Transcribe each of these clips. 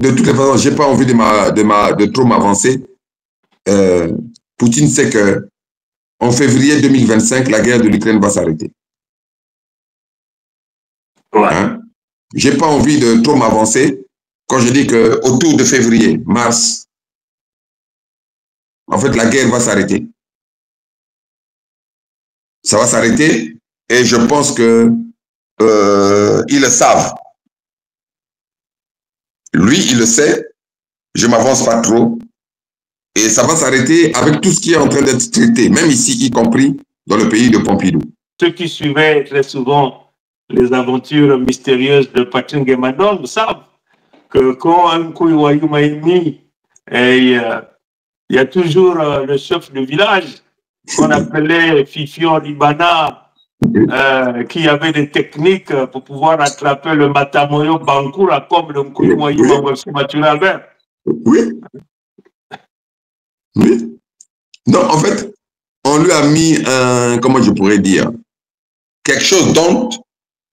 de toutes les façons, j'ai pas envie de trop m'avancer. Poutine sait que en février 2025, la guerre de l'Ukraine va s'arrêter. Ouais. Hein? J'ai pas envie de trop m'avancer quand je dis que autour de février, mars, en fait, la guerre va s'arrêter. Ça va s'arrêter et je pense que ils le savent. Lui, il le sait. Je m'avance pas trop. Et ça va s'arrêter avec tout ce qui est en train d'être traité, même ici, y compris dans le pays de Pompidou. Ceux qui suivaient très souvent les aventures mystérieuses de Patrick Gemadon savent que quand un Kouiwaïou Maïmi, il y a toujours le chef de village qu'on appelait Fifion Libana, qui avait des techniques pour pouvoir attraper le Matamoyo Bankoura comme le Kouiwaïou Maïmi. Oui. Oui. Non, en fait, on lui a mis un, comment je pourrais dire, quelque chose dont,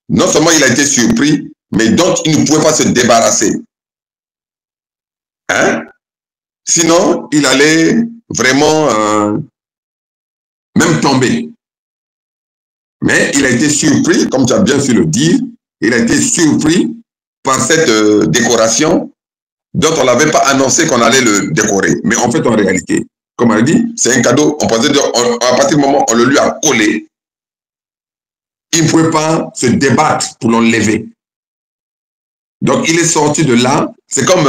non seulement il a été surpris, mais dont il ne pouvait pas se débarrasser. Hein? Sinon, il allait vraiment même tomber. Mais il a été surpris, comme tu as bien su le dire, il a été surpris par cette décoration dont on n'avait pas annoncé qu'on allait le décorer. Mais en fait, en réalité, comme on a dit, c'est un cadeau. On pensait à partir du moment où on le lui a collé, il ne pouvait pas se débattre pour l'enlever. Donc, il est sorti de là. C'est comme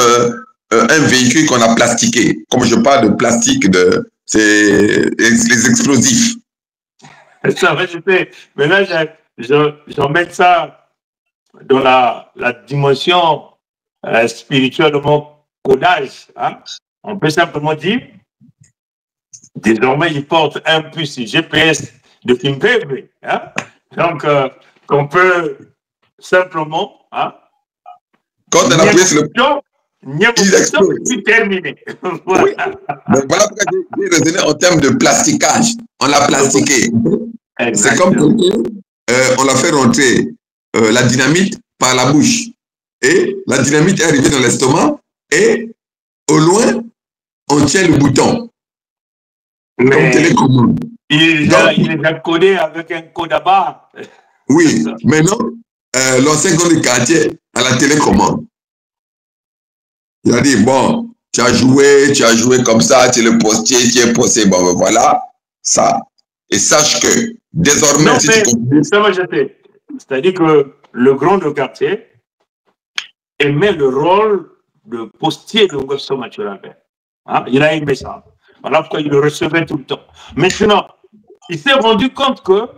un véhicule qu'on a plastiqué. Comme je parle de plastique, c'est les explosifs. Ça va, je sais. Mais là, j'en mets ça dans la dimension spirituelle de mon codage. Hein? On peut simplement dire, désormais, il porte un puce GPS de Kimpembe. Hein? Donc, qu'on peut simplement... Hein, quand on appuie sur le... Il explose. C'est terminé. Voilà. Oui. Donc, voilà pourquoi j'ai raisonné en termes de plasticage. On l'a plastiqué. C'est comme on l'a fait rentrer la dynamite par la bouche. Et la dynamite est arrivée dans l'estomac et au loin, on tient le bouton. Mais comme télécommande. Il est codé avec un code à barre. Oui, maintenant, l'ancien gars du quartier à la télécommande. Il a dit, bon, tu as joué comme ça, tu es le postier, tu es posté, bon, ben voilà, ça. Et sache que désormais, non, si mais, tu comprends... ça va jeter. C'est-à-dire que le grand de quartier aimait le rôle de postier de Ngosso Maturabé. Hein? Il a aimé ça. Voilà pourquoi il le recevait tout le temps. Maintenant, il s'est rendu compte que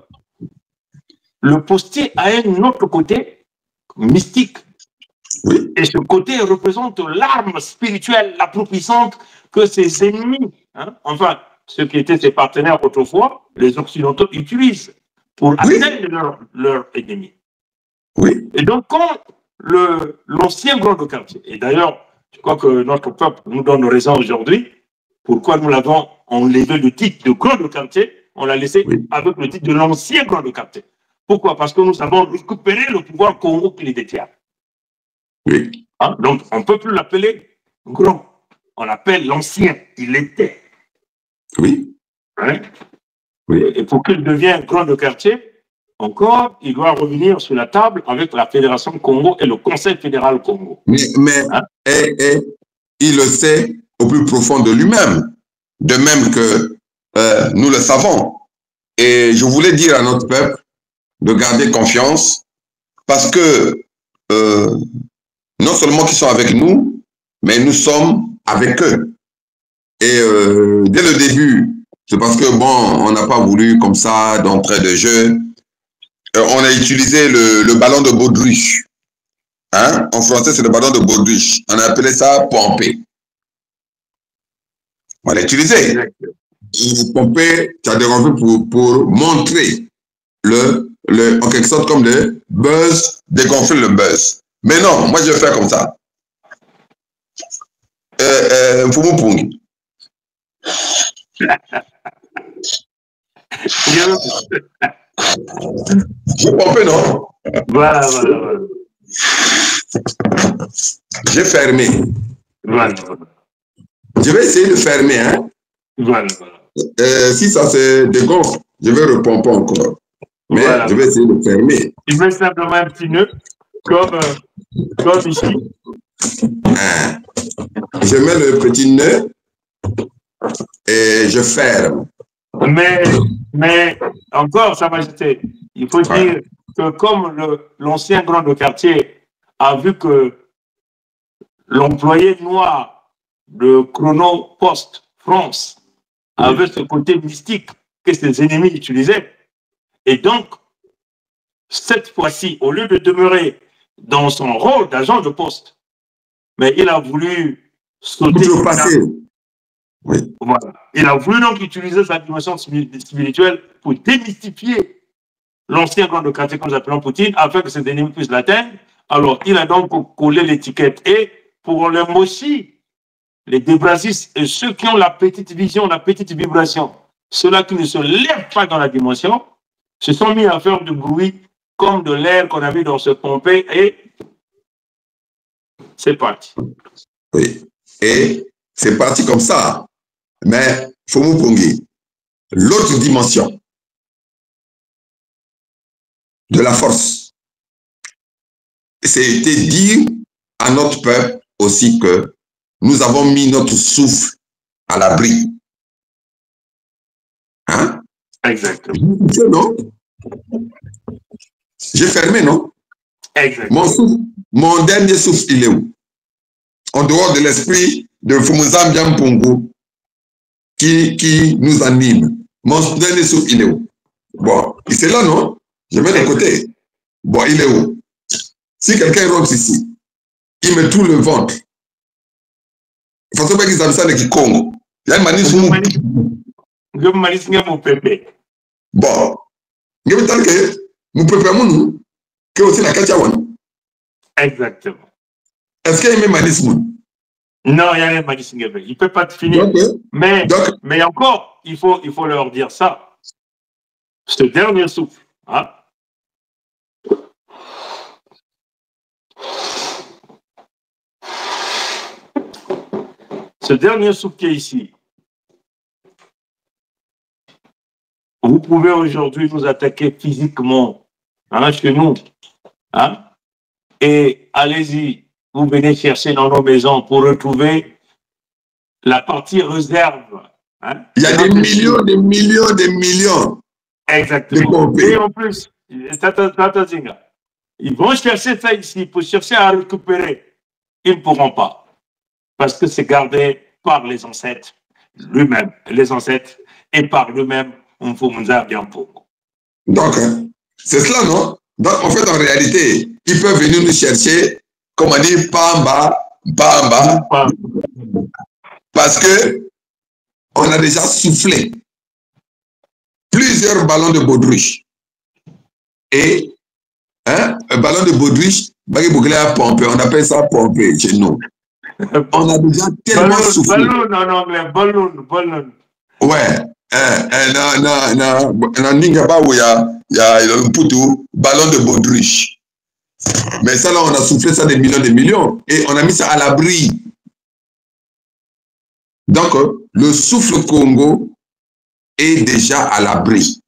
le postier a un autre côté mystique. Oui. Et ce côté représente l'arme spirituelle la plus puissante que ses ennemis, hein, enfin, ceux qui étaient ses partenaires autrefois, les Occidentaux utilisent pour atteindre leur ennemi. Oui. Et donc, quand l'ancien grand de quartier, et d'ailleurs, je crois que notre peuple nous donne raison aujourd'hui, pourquoi nous l'avons enlevé le titre de grand de quartier, on l'a laissé avec le titre de l'ancien grand de quartier. Pourquoi? Parce que nous avons récupéré le pouvoir Congo qui les détient. Oui. Hein? Donc, on ne peut plus l'appeler grand. On l'appelle l'ancien. Il était. Oui. Hein? Oui. Et pour qu'il devienne grand de quartier, encore, il doit revenir sur la table avec la Fédération Congo et le Conseil fédéral Congo. Mais hein? Il le sait au plus profond de lui-même. De même que nous le savons. Et je voulais dire à notre peuple de garder confiance parce que non seulement qu'ils sont avec nous, mais nous sommes avec eux. Et dès le début, c'est parce que, bon, on n'a pas voulu comme ça, d'entrée de jeu, on a utilisé le ballon de baudruche. Hein? En français, c'est le ballon de baudruche. On a appelé ça pomper. On l'a utilisé. Pomper, ça a dérangé pour montrer en quelque sorte comme le buzz, dégonfler le buzz. Mais non, moi je vais faire comme ça. Fumupung. Je pompe, non? Voilà. J'ai fermé. Voilà. Je vais essayer de fermer. Hein. Voilà. Si ça se dégonfle, je vais repomper encore. Mais voilà. Je vais essayer de fermer. Il met simplement un petit nœud, comme ici. Je mets le petit nœud et je ferme. Mais encore, Sa Majesté, il faut dire que comme l'ancien grand de quartier a vu que l'employé noir de Chrono Post France avait ce côté mystique que ses ennemis utilisaient. Et donc, cette fois-ci, au lieu de demeurer dans son rôle d'agent de poste, mais il a voulu sauter. Oui. Voilà. Il a voulu donc utiliser sa dimension spirituelle pour démystifier l'ancien grand de quartier que nous appelons Poutine, afin que ses ennemis puissent l'atteindre. Alors, il a donc collé l'étiquette. Et pour les mochis, les débrasistes et ceux qui ont la petite vision, la petite vibration, ceux-là qui ne se lèvent pas dans la dimension, se sont mis à faire du bruit comme de l'air qu'on avait dans ce pompé et c'est parti. Oui. Et c'est parti comme ça. Mais, Fomu Pongi, l'autre dimension de la force, c'était dire à notre peuple aussi que nous avons mis notre souffle à l'abri. Hein? Exactement. Non? J'ai fermé, non? Exactement. Mon dernier souffle, il est où? En dehors de l'esprit de Fumuzambia Mpungu qui nous anime. Mon dernier souffle, il est où? Bon, c'est là, non? Je mets de côté. Bon, il est où? Si quelqu'un rentre ici, il met tout le ventre. Il faut savoir qu'ils avaient ça avec Congo. Il y a une manif. Bon, je veux dire que nous préparons que aussi la Kachawan. Exactement. Est-ce qu'il y a un manisme? Non, il y a un manisme. Il ne peut pas te finir. Mais encore, il faut leur dire ça. Ce dernier souffle. Hein? Ce dernier souffle qui est ici. Vous pouvez aujourd'hui nous attaquer physiquement chez nous. Hein? Et allez-y, vous venez chercher dans nos maisons pour retrouver la partie réserve. Hein? Il y a des millions. Exactement. Et en plus, ils vont chercher ça ici pour chercher à récupérer. Ils ne pourront pas. Parce que c'est gardé par les ancêtres, lui-même, les ancêtres, et par lui-même, Donc, c'est cela, non? Donc, en fait, en réalité, ils peuvent venir nous chercher, comme on dit, Pamba. Parce que on a déjà soufflé plusieurs ballons de baudruche. Et un ballon de baudruche, on appelle ça pomper chez nous. On a déjà tellement soufflé. Ballon en anglais, ballon. Ouais. Non, il y a un poutou, ballon de baudruche. Mais ça, là, on a soufflé ça des millions. Et on a mis ça à l'abri. Donc, le souffle Congo est déjà à l'abri.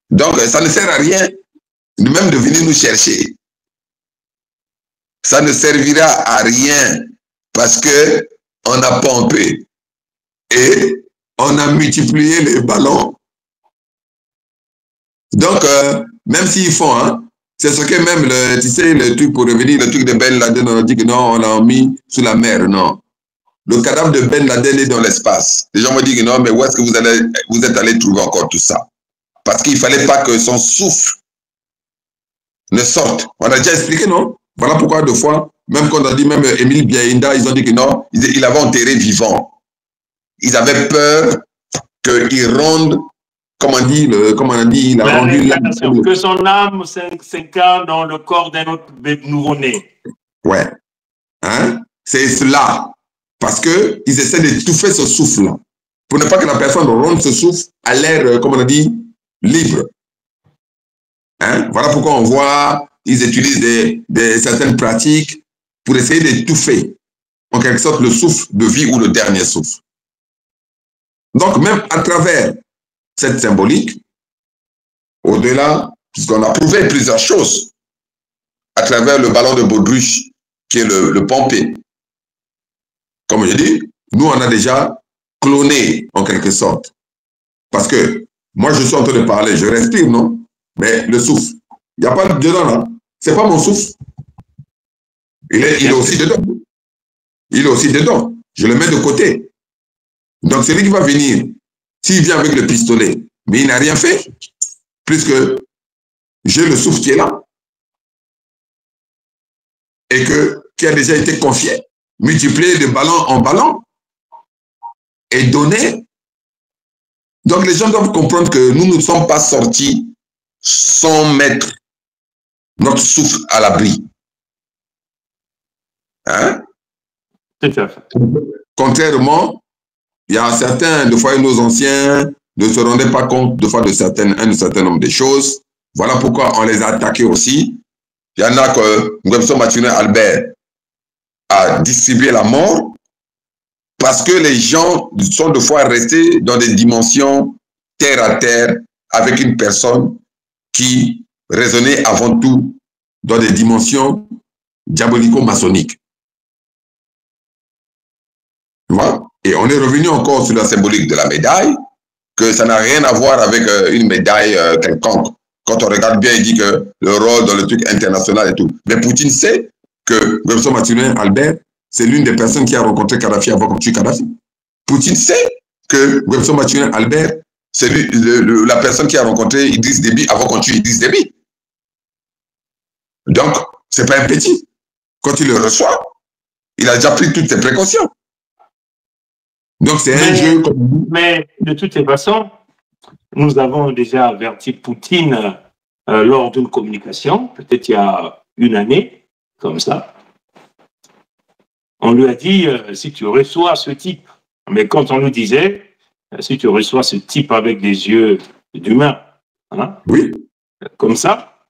Donc, ça ne sert à rien même de venir nous chercher. Ça ne servira à rien parce que on a pompé et on a multiplié les ballons. Donc, même s'ils font, hein, c'est ce que même, tu sais, le truc pour revenir, le truc de Ben Laden, on a dit que non, on l'a mis sous la mer, non. Le cadavre de Ben Laden est dans l'espace. Les gens me disent que non, mais où est-ce que vous êtes allé trouver encore tout ça? Parce qu'il ne fallait pas que son souffle ne sorte. On a déjà expliqué, non? Voilà pourquoi deux fois, même quand on a dit, même Émile Biaïnda, ils ont dit que non, il avait enterré vivant. Ils avaient peur qu'il ronde, comme on dit, il a rendu l'âme. Que son âme s'incarne dans le corps d'un autre nouveau-né. Ouais. Hein? C'est cela. Parce qu'ils essaient d'étouffer ce souffle-là. Pour ne pas que la personne ronde ce souffle à l'air, comme on a dit, libre. Hein? Voilà pourquoi on voit ils utilisent certaines pratiques pour essayer d'étouffer, en quelque sorte, le souffle de vie ou le dernier souffle. Donc, même à travers cette symbolique, au-delà, puisqu'on a prouvé plusieurs choses, à travers le ballon de baudruche, qui est le pompé. Comme je dis, nous, on a déjà cloné, en quelque sorte. Parce que moi, je suis en train de parler, je respire, non? Mais le souffle, il n'y a pas dedans, là. C'est pas mon souffle. Il est aussi dedans. Il est aussi dedans. Je le mets de côté. Donc, celui qui va venir, s'il vient avec le pistolet, mais il n'a rien fait, puisque j'ai le souffle qui est là, et qui a déjà été confié, multiplié de ballon en ballon, et donné. Donc, les gens doivent comprendre que nous ne sommes pas sortis sans mettre notre souffle à l'abri. Hein? Contrairement, il y a certains, des fois, nos anciens ne se rendaient pas compte, de fois, un certain nombre de choses. Voilà pourquoi on les a attaqués aussi. Il y en a que Nguemso Mathurin Albert a distribué la mort parce que les gens sont des fois restés dans des dimensions terre à terre avec une personne qui raisonnait avant tout dans des dimensions diabolico-maçonniques. Tu vois? Et on est revenu encore sur la symbolique de la médaille, que ça n'a rien à voir avec une médaille quelconque. Quand on regarde bien, il dit que le rôle dans le truc international et tout. Mais Poutine sait que Nguemso Mathurin Albert, c'est l'une des personnes qui a rencontré Kadhafi avant qu'on tue Kadhafi. Poutine sait que Nguemso Mathurin Albert, c'est la personne qui a rencontré Idriss Déby avant qu'on tue Idriss Déby. Donc, c'est pas un petit. Quand il le reçoit, il a déjà pris toutes ses précautions. Donc, c'est un jeu comme... Mais de toutes les façons, nous avons déjà averti Poutine lors d'une communication, peut-être il y a une année, comme ça. On lui a dit, si tu reçois ce type, mais quand on nous disait, si tu reçois ce type avec des yeux d'humain, hein, oui, comme ça,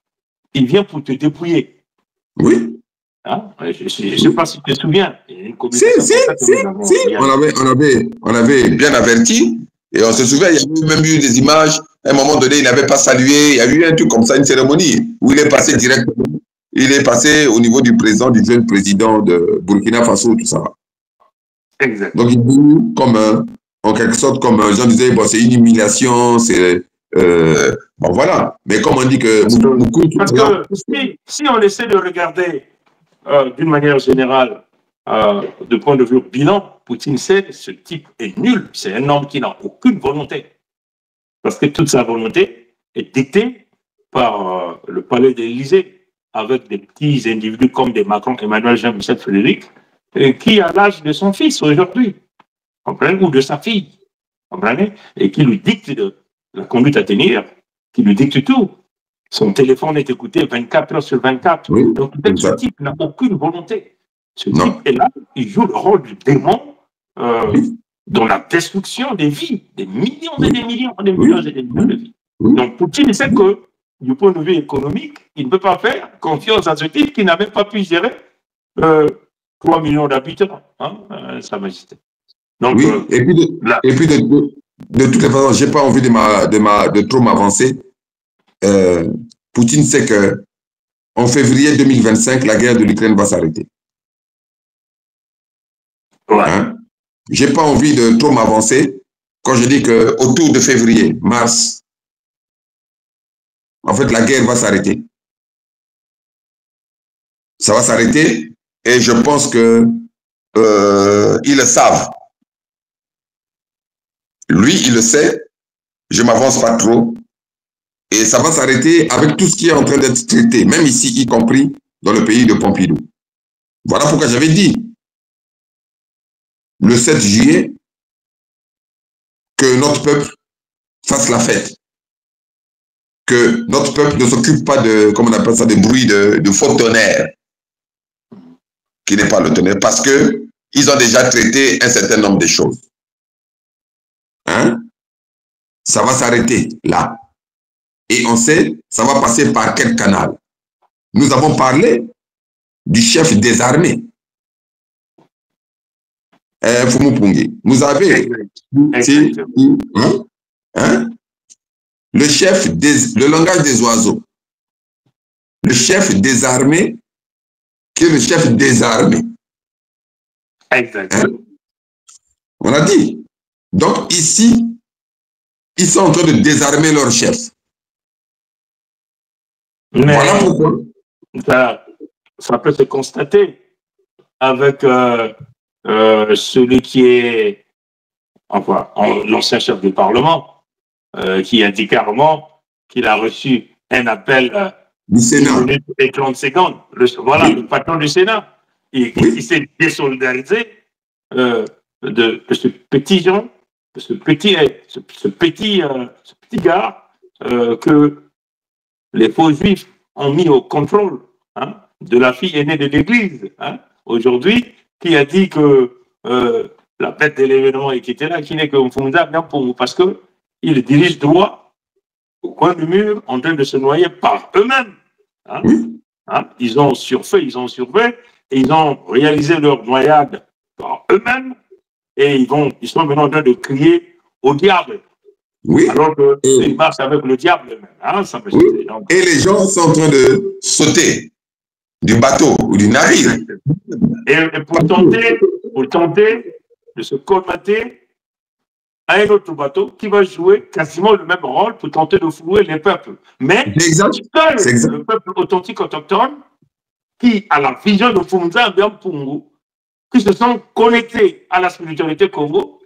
il vient pour te dépouiller. Oui. Hein? Je ne sais pas si tu te souviens. Si, on avait bien averti. Et on se souvient, il y a même eu des images. À un moment donné, il n'avait pas salué. Il y a eu un truc comme ça, une cérémonie, où il est passé directement. Il est passé au niveau du président, du jeune président de Burkina Faso, tout ça. Exact. Donc, il est comme, en quelque sorte, comme Jean disait, bon, c'est une humiliation, c'est... bon, voilà. Mais comme on dit que... Parce que si on essaie de regarder d'une manière générale, de point de vue bilan, Poutine sait ce type est nul. C'est un homme qui n'a aucune volonté. Parce que toute sa volonté est dictée par le palais de l'Élysée, avec des petits individus comme des Macron, Emmanuel, Jean-Michel, Frédéric, qui a l'âge de son fils aujourd'hui, ou de sa fille, comprenez, et qui lui dicte la conduite à tenir, qui lui dicte tout. Son téléphone est écouté 24 heures sur 24. Oui, donc, ce type n'a aucune volonté. Ce type est là, il joue le rôle du démon dans la destruction des vies, des millions et des millions et des millions et des millions de vies. Donc, Poutine sait que, du point de vue économique, il ne peut pas faire confiance à ce type qui n'a même pas pu gérer 3 millions d'habitants, hein, Sa Majesté. Donc, oui, et puis de toutes les façons, je n'ai pas envie de trop m'avancer. Poutine sait que en février 2025, la guerre de l'Ukraine va s'arrêter. Ouais. Hein? Je n'ai pas envie de trop m'avancer quand je dis qu'autour de février, mars, en fait, la guerre va s'arrêter. Ça va s'arrêter et je pense que ils le savent. Lui, il le sait. Je ne m'avance pas trop. Et ça va s'arrêter avec tout ce qui est en train d'être traité, même ici, y compris dans le pays de Pompidou. Voilà pourquoi j'avais dit, le 7 juillet, que notre peuple fasse la fête. Que notre peuple ne s'occupe pas de, comment on appelle ça, de bruit de faux tonnerre, qui n'est pas le tonnerre, parce qu'ils ont déjà traité un certain nombre de choses. Hein? Ça va s'arrêter là. Et on sait, ça va passer par quel canal. nous avons parlé du chef des armées. Fumupungi. Vous avez le langage des oiseaux. Le chef des armées qui est le chef des armées. Exactement. On a dit. Donc ici, ils sont en train de désarmer leur chef. Mais voilà pourquoi. Ça peut se constater avec celui qui est l'ancien chef du Parlement, qui a dit carrément qu'il a reçu un appel du Sénat. 1 minute et 30 secondes. Le patron du Sénat. Et qui s'est désolidarisé de ce petit Jean, de ce petit gars que les faux juifs ont mis au contrôle de la fille aînée de l'Église. Aujourd'hui, qui a dit que la bête de l'événement et qui était là, qui n'est que Mfumza, bien pour nous, parce qu'ils dirigent droit au coin du mur en train de se noyer par eux-mêmes. Ils ont surfait, ils ont surfait, et ils ont réalisé leur noyade par eux-mêmes, et ils sont maintenant en train de crier au diable. Oui. Alors qu'ils marchent avec le diable même. Ça donc... Et les gens sont en train de sauter du bateau ou du navire. Et pour tenter de se colmater à un autre bateau qui va jouer quasiment le même rôle pour tenter de flouer les peuples. Mais seul le peuple authentique autochtone qui a la vision de Fumza Biampungu, qui se sont connectés à la spiritualité Congo,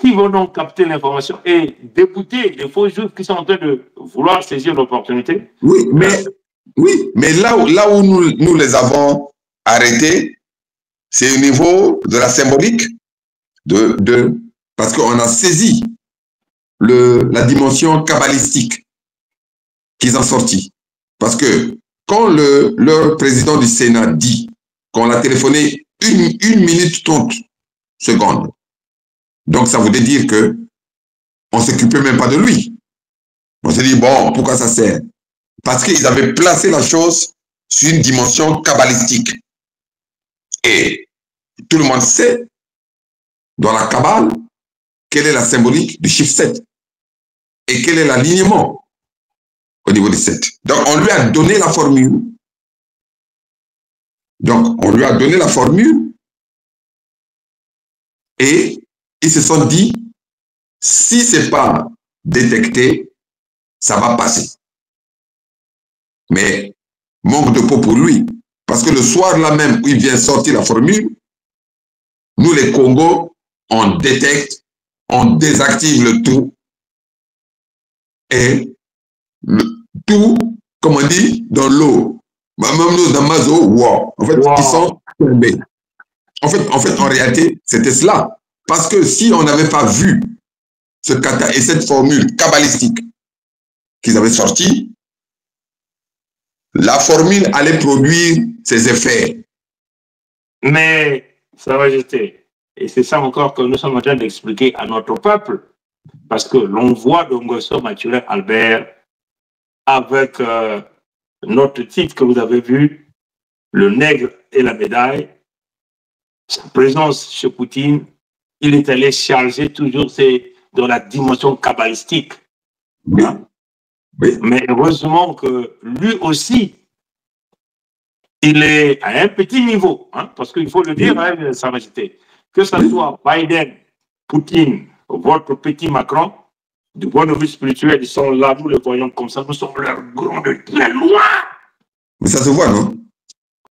qui vont donc capter l'information et débouter les faux juifs qui sont en train de vouloir saisir l'opportunité. Oui, mais là où nous les avons arrêtés, c'est au niveau de la symbolique, parce qu'on a saisi la dimension kabbalistique qu'ils ont sorti. Parce que quand leur président du Sénat dit qu'on a téléphoné 1 minute 30 secondes, donc ça voulait dire que on ne s'occupait même pas de lui. On s'est dit, bon, pourquoi ça sert? Parce qu'ils avaient placé la chose sur une dimension kabbalistique. Et tout le monde sait, dans la Kabbale, quelle est la symbolique du chiffre 7 et quel est l'alignement au niveau du 7. Donc, on lui a donné la formule. Et ils se sont dit, si ce n'est pas détecté, ça va passer. Mais manque de peau pour lui. Parce que le soir là même où il vient sortir la formule, nous les Congos, on détecte, on désactive le tout. Et tout, comme on dit, dans l'eau. Même nous, dans Mazo, wow. En fait, ils sont tombés. En fait, en réalité, c'était cela. Parce que si on n'avait pas vu ce kata et cette formule kabbalistique qu'ils avaient sortie, la formule allait produire ses effets. Mais ça va jeter. Et c'est ça encore que nous sommes en train d'expliquer à notre peuple. Parce que l'on voit Dongoso Mathurin Albert avec notre titre que vous avez vu, le nègre et la médaille, sa présence chez Poutine, il est allé charger toujours dans la dimension kabbalistique. Oui. Oui. Mais heureusement que lui aussi, il est à un petit niveau, parce qu'il faut le dire, ça va jeter. Que ce soit Biden, Poutine, votre petit Macron, du point de vue spirituel, ils sont là, nous les voyons comme ça, nous sommes leurs grands de très loin. Mais ça se voit, non?